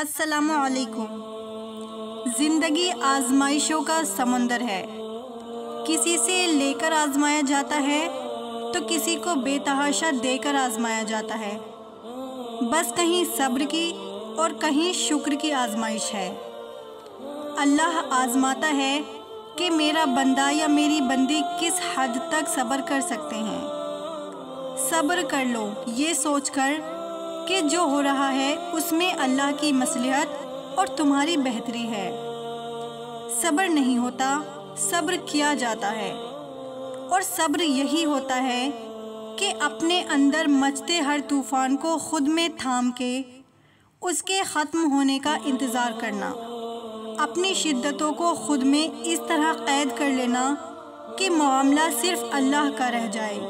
السلام علیکم۔ زندگی آزمائشوں کا سمندر ہے، کسی سے لے کر آزمایا جاتا ہے تو کسی کو بے تحاشا دے کر آزمایا جاتا ہے۔ بس کہیں صبر کی اور کہیں شکر کی آزمائش ہے۔ اللہ آزماتا ہے کہ میرا بندہ یا میری بندی کس حد تک صبر کر سکتے ہیں۔ صبر کر لو یہ سوچ کر کہ جو ہو رہا ہے اس میں اللہ کی مصلحت اور تمہاری بہتری ہے۔ صبر نہیں ہوتا، صبر کیا جاتا ہے، اور صبر یہی ہوتا ہے کہ اپنے اندر مچتے ہر طوفان کو خود میں تھام کے اس کے ختم ہونے کا انتظار کرنا، اپنی شدتوں کو خود میں اس طرح قید کر لینا کہ معاملہ صرف اللہ کا رہ جائے۔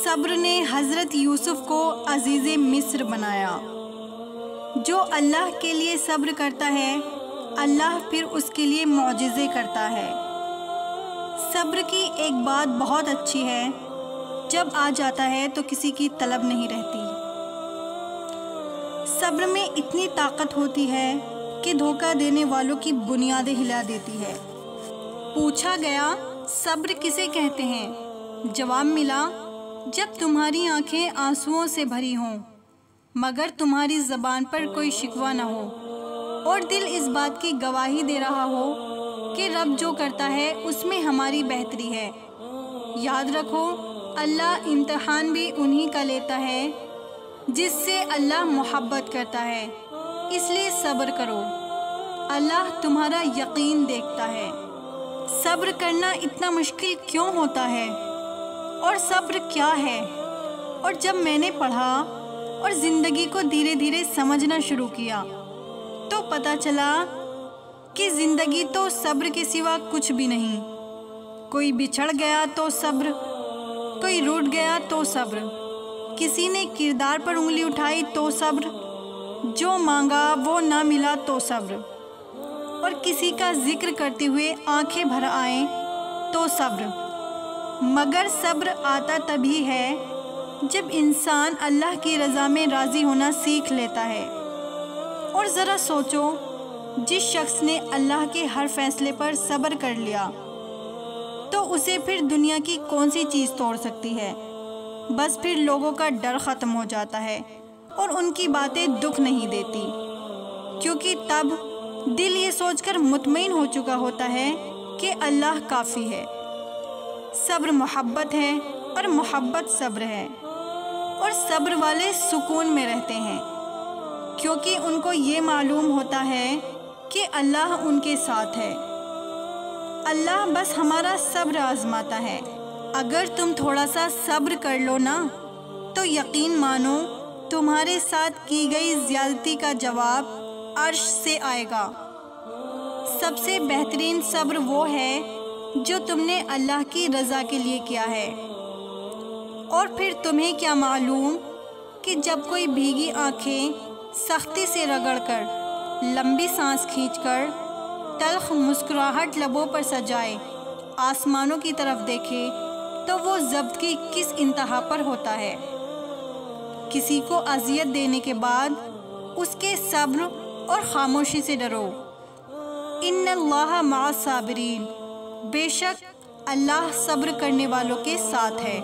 صبر نے حضرت یوسف کو عزیز مصر بنایا۔ جو اللہ کے لیے صبر کرتا ہے اللہ پھر اس کے لیے معجزے کرتا ہے۔ صبر کی ایک بات بہت اچھی ہے، جب آ جاتا ہے تو کسی کی طلب نہیں رہتی۔ صبر میں اتنی طاقت ہوتی ہے کہ دھوکہ دینے والوں کی بنیادیں ہلا دیتی ہے۔ پوچھا گیا صبر کسے کہتے ہیں؟ جواب ملا، جب تمہاری آنکھیں آنسوؤں سے بھری ہوں مگر تمہاری زبان پر کوئی شکوہ نہ ہو اور دل اس بات کی گواہی دے رہا ہو کہ رب جو کرتا ہے اس میں ہماری بہتری ہے۔ یاد رکھو اللہ امتحان بھی انہی کا لیتا ہے جس سے اللہ محبت کرتا ہے، اس لیے صبر کرو، اللہ تمہارا یقین دیکھتا ہے۔ صبر کرنا اتنا مشکل کیوں ہوتا ہے اور صبر کیا ہے؟ اور جب میں نے پڑھا اور زندگی کو دھیرے دھیرے سمجھنا شروع کیا تو پتہ چلا کہ زندگی تو صبر کے سوا کچھ بھی نہیں۔ کوئی بچھڑ گیا تو صبر، کوئی روٹ گیا تو صبر، کسی نے کردار پر انگلی اٹھائی تو صبر، جو مانگا وہ نہ ملا تو صبر، اور کسی کا ذکر کرتے ہوئے آنکھیں بھر آئیں تو صبر۔ مگر صبر آتا تبھی ہے جب انسان اللہ کی رضا میں راضی ہونا سیکھ لیتا ہے۔ اور ذرا سوچو، جس شخص نے اللہ کے ہر فیصلے پر صبر کر لیا تو اسے پھر دنیا کی کون سی چیز توڑ سکتی ہے؟ بس پھر لوگوں کا ڈر ختم ہو جاتا ہے اور ان کی باتیں دکھ نہیں دیتی، کیونکہ تب دل یہ سوچ کر مطمئن ہو چکا ہوتا ہے کہ اللہ کافی ہے۔ صبر محبت ہے اور محبت صبر ہے، اور صبر والے سکون میں رہتے ہیں کیونکہ ان کو یہ معلوم ہوتا ہے کہ اللہ ان کے ساتھ ہے۔ اللہ بس ہمارا صبر آزماتا ہے۔ اگر تم تھوڑا سا صبر کر لو نا تو یقین مانو تمہارے ساتھ کی گئی زیادتی کا جواب عرش سے آئے گا۔ سب سے بہترین صبر وہ ہے جو تم نے اللہ کی رضا کے لیے کیا ہے۔ اور پھر تمہیں کیا معلوم کہ جب کوئی بھیگی آنکھیں سختی سے رگڑ کر، لمبی سانس کھینچ کر، تلخ مسکراہٹ لبوں پر سجائے آسمانوں کی طرف دیکھے تو وہ ضبط کی کس انتہا پر ہوتا ہے۔ کسی کو اذیت دینے کے بعد اس کے صبر اور خاموشی سے ڈرو۔ ان اللہ مع الصابرین، بے شک اللہ صبر کرنے والوں کے ساتھ ہے۔